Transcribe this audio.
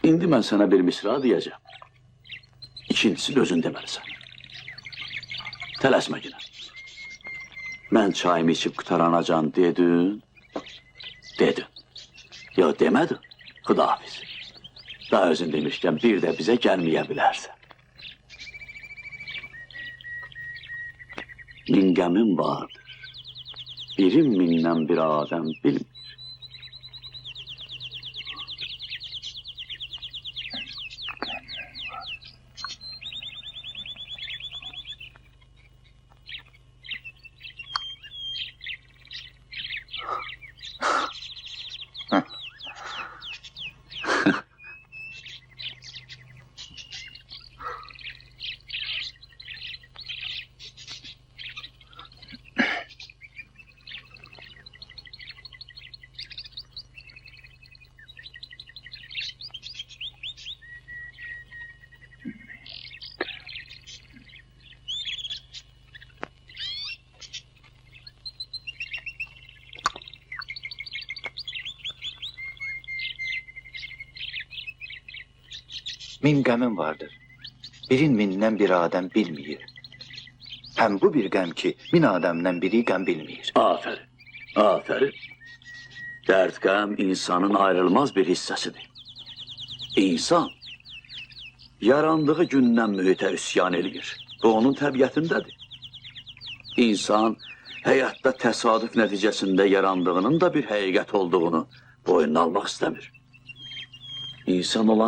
İndi mən sənə bir misra deyəcəm. İkincisini özün deməlisən. Tələsmə yine. Mən çayımı içib qutaranacan dedin. Dedin. Ya demədin. Xudahafiz. Daha özün demişkən bir də bizə gəlməyə bilərsən. Min qəmin vardır. Birim mindən bir adəm bilmir. Min qəmin vardır. Birin mindən bir adəm bilməyir. Həm bu bir qəm ki, min adəmdən biri qəm bilməyir. Aferin, aferin. Dərd qəm insanın ayrılmaz bir hissəsidir. İnsan yarandığı gündən mühitə üsyan edir. Bu onun təbiətindədir. İnsan həyatda təsadüf nəticəsində yarandığının da bir həqiqət olduğunu boynuna almaq istəmir. İnsan olan